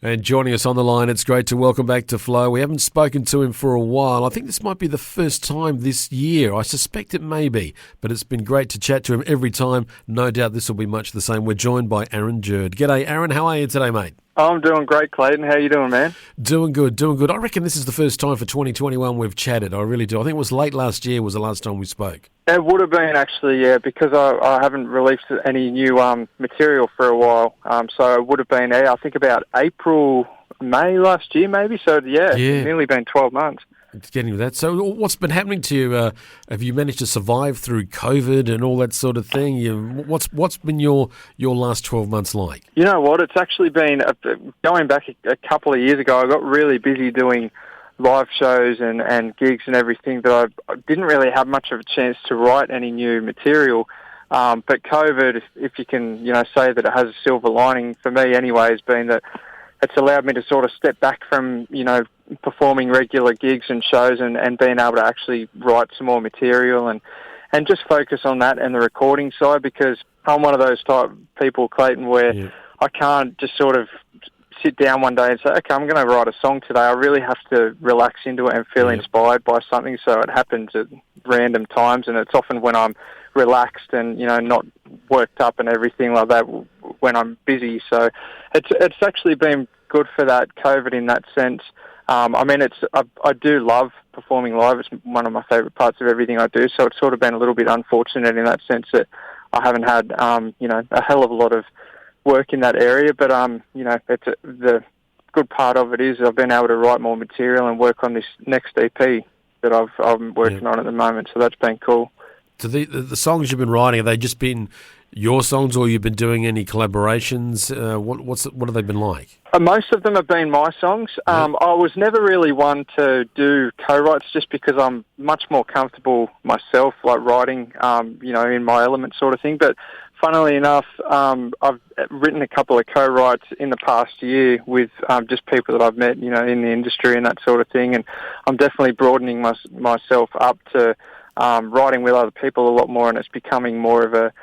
And joining us on the line, it's great to welcome back to Flow. We haven't spoken to him for a while. I think this might be the first time this year. I suspect it may be, but it's been great to chat to him every time. No doubt this will be much the same. We're joined by Aarun Jurd. G'day, Aaron. How are you today, mate? I'm doing great, Clayton. How you doing, man? Doing good, doing good. I reckon this is the first time for 2021 we've chatted. I really do. I think it was late last year was the last time we spoke. It would have been, actually, yeah, because I haven't released any new material for a while. So it would have been, I think, about April, May last year, maybe. So, yeah. It's nearly been 12 months. It's getting that. So what's been happening to you? Have you managed to survive through COVID and all that sort of thing? What's been your last 12 months like? You know what? It's actually been, going back a couple of years ago, I got really busy doing live shows and gigs and everything that I didn't really have much of a chance to write any new material. But COVID, if you can, say that it has a silver lining for me anyway, has been that it's allowed me to sort of step back from, performing regular gigs and shows and being able to actually write some more material and just focus on that and the recording side, because I'm one of those type of people, Clayton, where I can't just sort of sit down one day and say, okay, I'm going to write a song today. I really have to relax into it and feel inspired by something. So it happens at random times, and it's often when I'm relaxed and, not worked up and everything like that when I'm busy. So it's actually been good for that COVID in that sense. I do love performing live. It's one of my favourite parts of everything I do. So it's sort of been a little bit unfortunate in that sense that I haven't had, a hell of a lot of work in that area. But, the good part of it is I've been able to write more material and work on this next EP that I'm working on at the moment. So that's been cool. So the songs you've been writing, have they just been your songs, or you've been doing any collaborations? What have they been like? Most of them have been my songs. I was never really one to do co-writes just because I'm much more comfortable myself, like writing, in my element sort of thing. But funnily enough, I've written a couple of co-writes in the past year with just people that I've met, in the industry and that sort of thing. And I'm definitely broadening myself up to writing with other people a lot more, and it's becoming more of a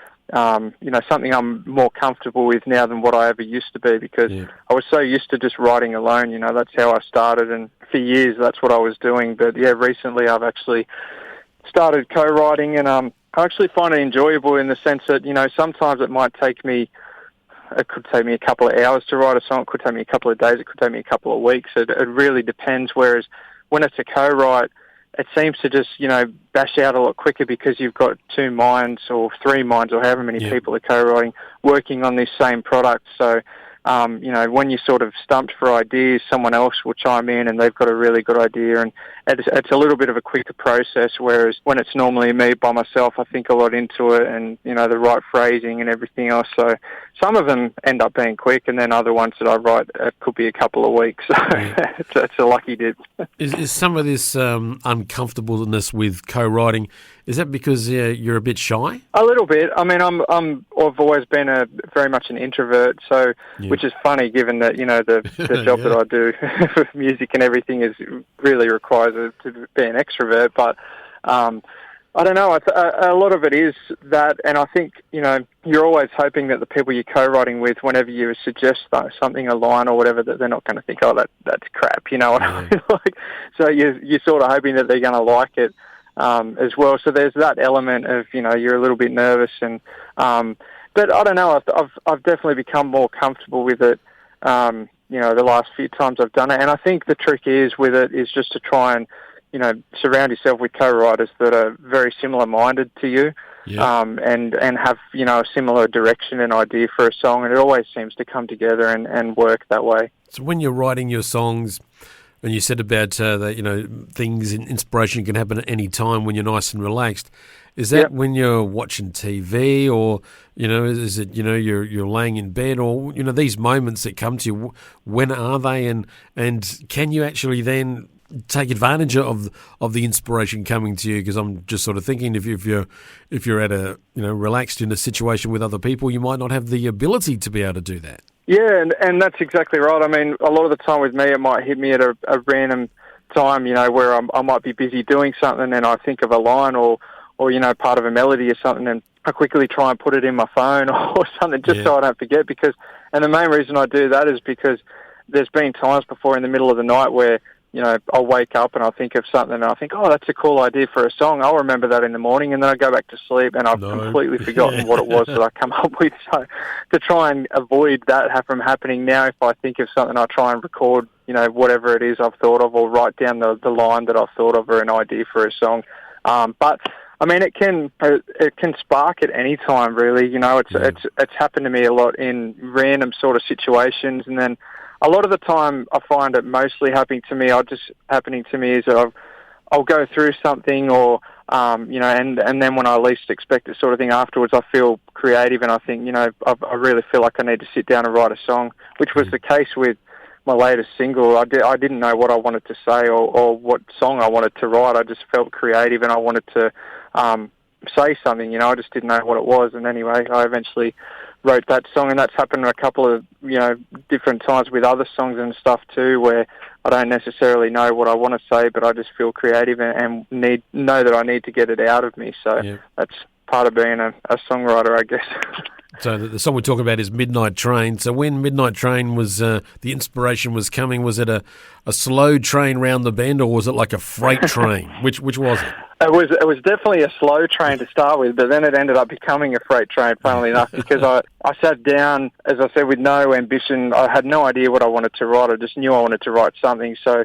something I'm more comfortable with now than what I ever used to be, because I was so used to just writing alone. That's how I started, and for years that's what I was doing. But recently I've actually started co-writing, and I actually find it enjoyable in the sense that, sometimes it could take me a couple of hours to write a song, it could take me a couple of days, it could take me a couple of weeks. It really depends, whereas when it's a co-write, it seems to just, bash out a lot quicker because you've got two minds or three minds or however many people are co-writing working on this same product. So, when you're sort of stumped for ideas, someone else will chime in and they've got a really good idea, and it's a little bit of a quicker process, whereas when it's normally me by myself, I think a lot into it and, the right phrasing and everything else. So some of them end up being quick, and then other ones that I write, it could be a couple of weeks. So it's a lucky dip. Is some of this uncomfortableness with co-writing, is that because you're a bit shy? A little bit. I mean, I've always been very much an introvert, so which is funny given that the job that I do with music and everything really requires to be an extrovert. But I don't know. A lot of it is that, and I think you're always hoping that the people you're co-writing with, whenever you suggest something, a line or whatever, that they're not going to think, oh, that's crap. You know what I mean? So you're sort of hoping that they're going to like it. As well, so there's that element of you're a little bit nervous, and but I don't know. I've definitely become more comfortable with it. The last few times I've done it, and I think the trick with it is just to try and surround yourself with co-writers that are very similar minded to you, and have a similar direction and idea for a song, and it always seems to come together and work that way. So when you're writing your songs, and you said about that, things, inspiration can happen at any time when you're nice and relaxed. Is that when you're watching TV, or is it you're laying in bed, or these moments that come to you? When are they, and can you actually then take advantage of the inspiration coming to you? Because I'm just sort of thinking, if you're at a relaxed in a situation with other people, you might not have the ability to be able to do that. Yeah, and that's exactly right. I mean, a lot of the time with me, it might hit me at a random time, where I might be busy doing something and I think of a line or part of a melody or something, and I quickly try and put it in my phone or something just so I don't forget. And the main reason I do that is because there's been times before in the middle of the night where, I'll wake up and I'll think of something and I think, oh, that's a cool idea for a song. I'll remember that in the morning, and then I go back to sleep and I've completely forgotten what it was that I come up with. So to try and avoid that from happening now, if I think of something, I try and record, whatever it is I've thought of, or write down the line that I've thought of or an idea for a song. But I mean, it can spark at any time, really. It's happened to me a lot in random sort of situations, and then a lot of the time I find it mostly happening to me is that I'll go through something, or and then when I least expect it, sort of thing, afterwards I feel creative and I think, I really feel like I need to sit down and write a song, which was the case with my latest single. I didn't know what I wanted to say or what song I wanted to write. I just felt creative and I wanted to say something. I just didn't know what it was. And anyway, I eventually wrote that song, and that's happened a couple of different times with other songs and stuff too, where I don't necessarily know what I want to say, but I just feel creative and know that I need to get it out of me. So that's part of being a songwriter, I guess. So the song we're talking about is Midnight Train. So when Midnight Train was, the inspiration was coming, was it a slow train round the bend, or was it like a freight train? Which was it? It was definitely a slow train to start with, but then it ended up becoming a freight train, funnily enough, because I sat down, as I said, with no ambition. I had no idea what I wanted to write. I just knew I wanted to write something. So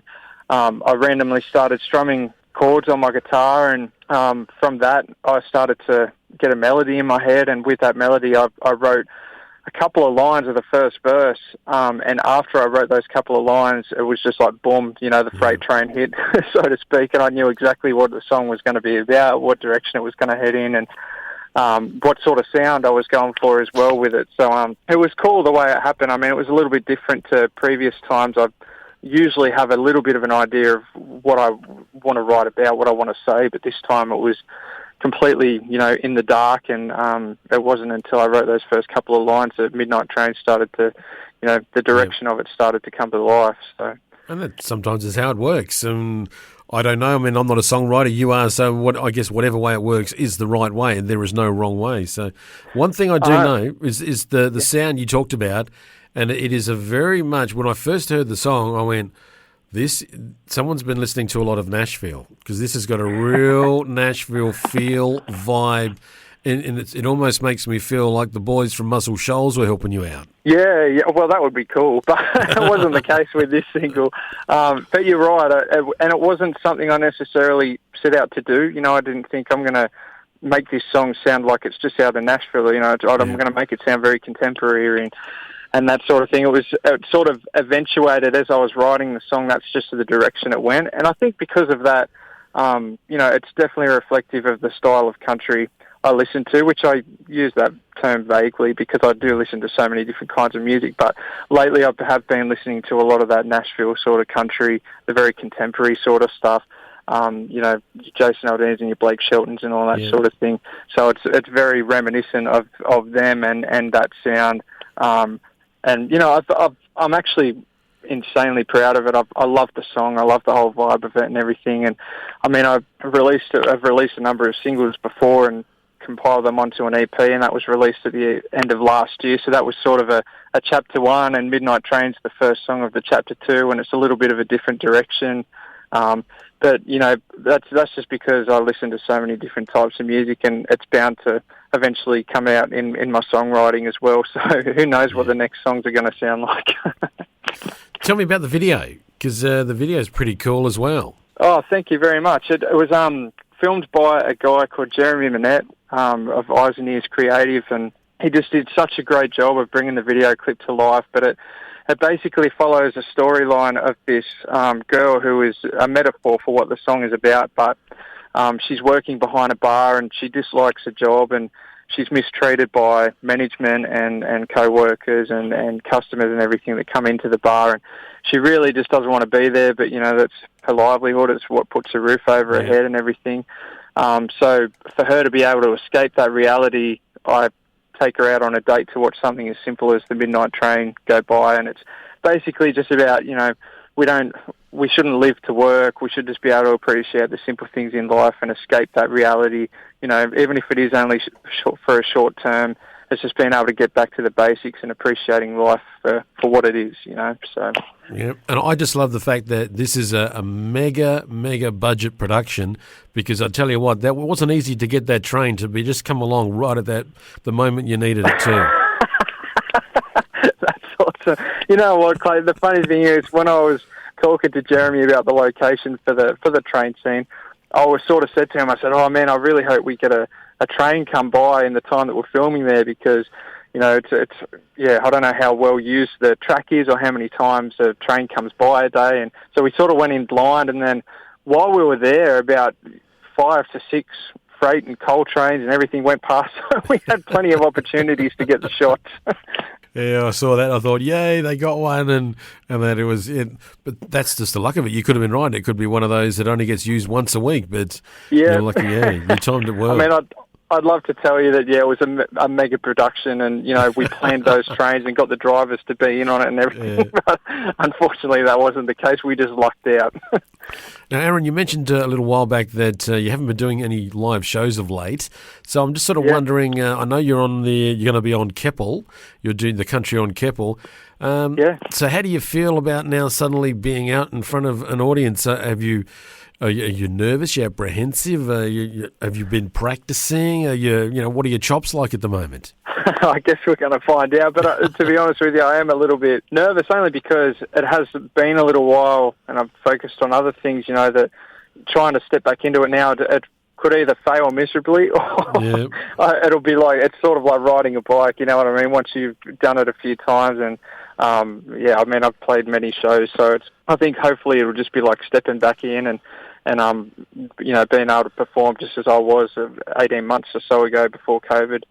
I randomly started strumming chords on my guitar, and from that I started to get a melody in my head, and with that melody I wrote a couple of lines of the first verse, and after I wrote those couple of lines, it was just like boom, the freight train hit, so to speak, and I knew exactly what the song was going to be about, what direction it was going to head in, and what sort of sound I was going for as well with it. So it was cool the way it happened. I mean, it was a little bit different to previous times. I usually have a little bit of an idea of what I want to write about, what I want to say, but this time it was completely, in the dark, and it wasn't until I wrote those first couple of lines that Midnight Train started to, the direction of it started to come to life. So, and that sometimes is how it works. I don't know. I mean, I'm not a songwriter. You are, so I guess whatever way it works is the right way, and there is no wrong way. So, one thing I do know is the sound you talked about, and it is a very much. When I first heard the song, I went, someone's been listening to a lot of Nashville, because this has got a real Nashville feel, vibe, and it almost makes me feel like the boys from Muscle Shoals were helping you out. Yeah, well, that would be cool, but it wasn't the case with this single. But you're right, and it wasn't something I necessarily set out to do. I didn't think I'm going to make this song sound like it's just out of Nashville. I'm going to make it sound very contemporary and that sort of thing. It sort of eventuated as I was writing the song. That's just the direction it went. And I think because of that, it's definitely reflective of the style of country I listen to, which I use that term vaguely because I do listen to so many different kinds of music. But lately I have been listening to a lot of that Nashville sort of country, the very contemporary sort of stuff. Jason Aldean's and your Blake Sheltons and all that sort of thing. So it's very reminiscent of them and that sound. I'm actually insanely proud of it. I love the song. I love the whole vibe of it and everything. And I mean, I've released a number of singles before and compiled them onto an EP, and that was released at the end of last year. So that was sort of a chapter one, and Midnight Train's the first song of the chapter two, and it's a little bit of a different direction. But that's just because I listen to so many different types of music, and it's bound to eventually come out in my songwriting as well. So who knows what the next songs are going to sound like. Tell me about the video, because the video is pretty cool as well. Oh, thank you very much. It was filmed by a guy called Jeremy Manette of Eyes and Ears Creative, and he just did such a great job of bringing the video clip to life. But it basically follows a storyline of this girl who is a metaphor for what the song is about, but she's working behind a bar and she dislikes her job, and she's mistreated by management and co-workers and customers and everything that come into the bar, and she really just doesn't want to be there, but that's her livelihood. It's what puts a roof over her head and everything. So for her to be able to escape that reality, I take her out on a date to watch something as simple as the Midnight Train go by, and it's basically just about, we shouldn't live to work. We should just be able to appreciate the simple things in life and escape that reality, even if it is only for a short term, it's just being able to get back to the basics and appreciating life for what it is, so. Yeah, and I just love the fact that this is a mega budget production, because I tell you what, that wasn't easy to get that train to be just come along right at the moment you needed it too. That's awesome. You know what, Clay? The funny thing is, when I was talking to Jeremy about the location for the train scene, I was sort of said to him, I said, "Oh man, I really hope we get a train come by in the time that we're filming there, because it's I don't know how well used the track is or how many times a train comes by a day." And so we sort of went in blind, and then while we were there, about 5 to 6 freight and coal trains and everything went past. So we had plenty of opportunities to get the shots. Yeah, I saw that. I thought, yay, they got one, and then it was it. But that's just the luck of it. You could have been right. It could be one of those that only gets used once a week, but you're lucky, you timed it well. I mean, I'd love to tell you that, it was a mega production, and, we planned those trains and got the drivers to be in on it and everything. Yeah. But unfortunately, that wasn't the case. We just lucked out. Now, Aaron, you mentioned a little while back that you haven't been doing any live shows of late. So I'm just sort of wondering, I know you're going to be on Keppel. You're doing the country on Keppel. So how do you feel about now suddenly being out in front of an audience? Are you nervous? Are you apprehensive? Have you been practicing? What are your chops like at the moment? I guess we're going to find out. But to be honest with you, I am a little bit nervous, only because it has been a little while and I've focused on other things, that trying to step back into it now, it could either fail miserably or it'll be like, it's sort of like riding a bike, you know what I mean? Once you've done it a few times, and I've played many shows, so I think hopefully it'll just be like stepping back in and being able to perform just as I was 18 months or so ago before COVID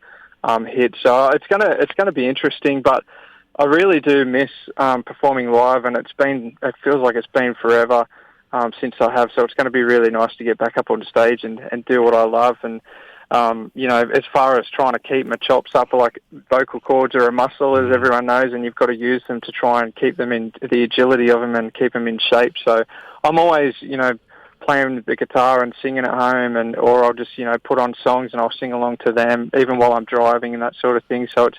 hit. So it's gonna be interesting, but I really do miss performing live, and it feels like it's been forever since I have. So it's going to be really nice to get back up on stage and do what I love. And as far as trying to keep my chops up, like vocal cords are a muscle, as everyone knows, and you've got to use them to try and keep them in the agility of them and keep them in shape. So I'm always, playing the guitar and singing at home, or I'll just, put on songs and I'll sing along to them, even while I'm driving and that sort of thing. So it's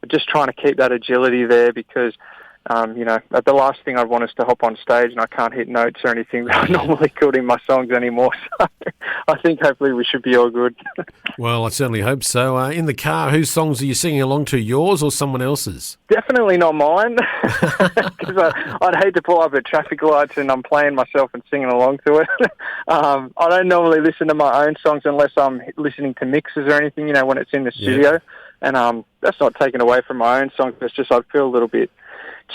just trying to keep that agility there, because the last thing I'd want is to hop on stage and I can't hit notes or anything that I normally could in my songs anymore. So I think hopefully we should be all good. Well, I certainly hope so. In the car, whose songs are you singing along to, yours or someone else's? Definitely not mine, because I'd hate to pull up at traffic lights and I'm playing myself and singing along to it. I don't normally listen to my own songs unless I'm listening to mixes or anything, when it's in the studio. And that's not taken away from my own songs. It's just I'd feel a little bit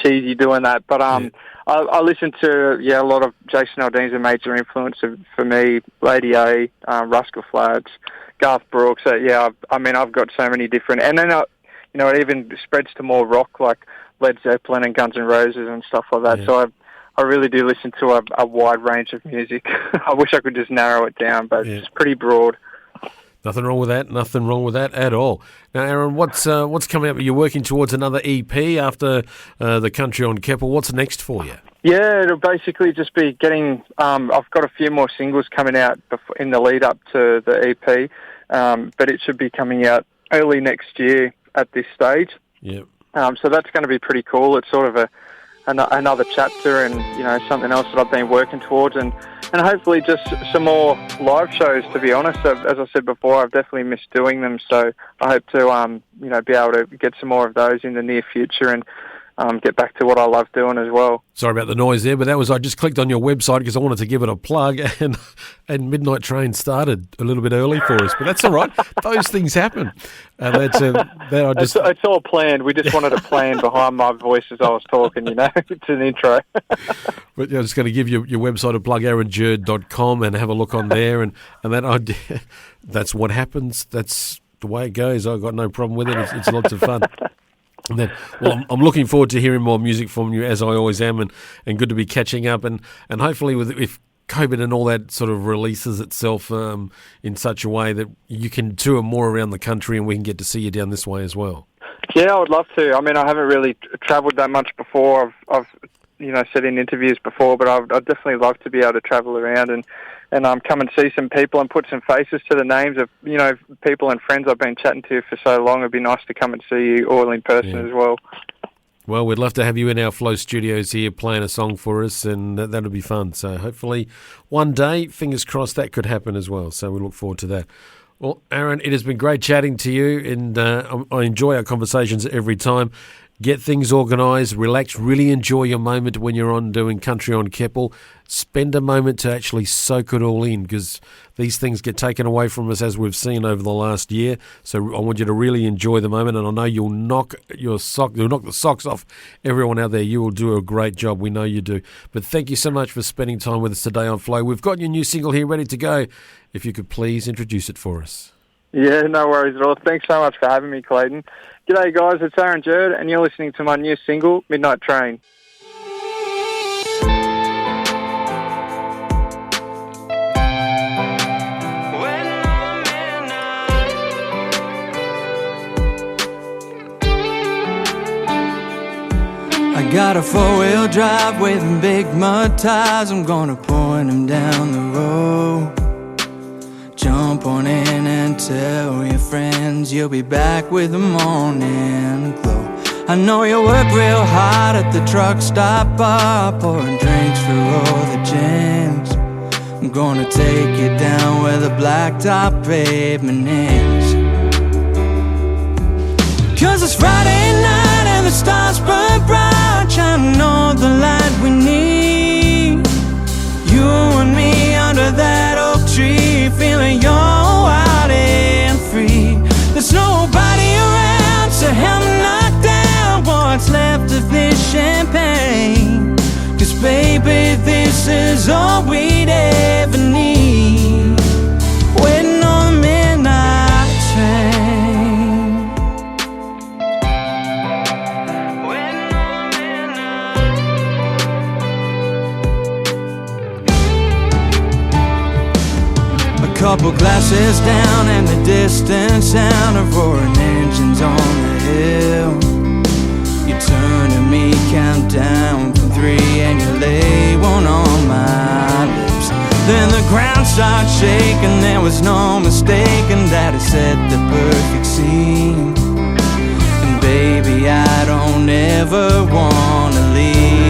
cheesy doing that, but I listen to a lot of Jason Aldean's a major influence for me. Lady A, Rascal Flatts, Garth Brooks. I've got so many different, and then it even spreads to more rock like Led Zeppelin and Guns N' Roses and stuff like that. So I really do listen to a wide range of music. I wish I could just narrow it down, but it's pretty broad. Nothing wrong with that. Nothing wrong with that at all. Now, Aaron, what's coming up? You're working towards another EP after the country on Keppel. What's next for you? Yeah, it'll basically just be getting. I've got a few more singles coming out in the lead up to the EP, but it should be coming out early next year at this stage. Yeah. So that's going to be pretty cool. It's sort of another chapter, and something else that I've been working towards, and hopefully just some more live shows. To be honest, as I said before, I've definitely missed doing them. So I hope to be able to get some more of those in the near future, and get back to what I love doing as well. Sorry about the noise there, but I just clicked on your website because I wanted to give it a plug, and Midnight Train started a little bit early for us, but that's all right. Those things happen. It's all planned. We just wanted to plan behind my voice as I was talking, It's an intro. But I'm just going to give you your website a plug, aarunjurd.com, and have a look on there, and that's what happens. That's the way it goes. I've got no problem with it. It's lots of fun. And then, I'm looking forward to hearing more music from you, as I always am, and good to be catching up, and hopefully if COVID and all that sort of releases itself in such a way that you can tour more around the country and we can get to see you down this way as well. Yeah, I would love to. I mean, I haven't really travelled that much before. I've said in interviews before, but I'd definitely love to be able to travel around and come and see some people and put some faces to the names of, people and friends I've been chatting to for so long. It'd be nice to come and see you all in person as well. Well, we'd love to have you in our Flow studios here playing a song for us, and that'll be fun. So hopefully one day, fingers crossed, that could happen as well. So we look forward to that. Well, Aaron, it has been great chatting to you, and I enjoy our conversations every time. Get things organised, relax, really enjoy your moment when you're on doing Country on Keppel. Spend a moment to actually soak it all in, because these things get taken away from us, as we've seen over the last year. So I want you to really enjoy the moment, and I know you'll knock the socks off everyone out there. You will do a great job. We know you do. But thank you so much for spending time with us today on Flow. We've got your new single here ready to go. If you could please introduce it for us. Yeah, no worries at all. Thanks so much for having me, Clayton. G'day, guys. It's Aaron Jurd, and you're listening to my new single, Midnight Train. I got a four-wheel drive with big mud tires. I'm gonna point them down the road. Jump on in and tell your friends you'll be back with the morning glow. I know you work real hard at the truck stop bar, pouring drinks for all the gents. I'm gonna take you down where the blacktop pavement ends. 'Cause it's Friday night and the stars burn bright, shining on the light we need. You and me under that oak tree, feeling young, wild and free. There's nobody around to help me knock down what's left of this champagne. 'Cause baby, this is all we'd ever need. Waiting on the midnight train. Couple glasses down and the distant sound of roaring engines on the hill. You turn to me, count down from 3, and you lay one on my lips. Then the ground starts shaking, there was no mistaking that it set the perfect scene. And baby, I don't ever wanna leave.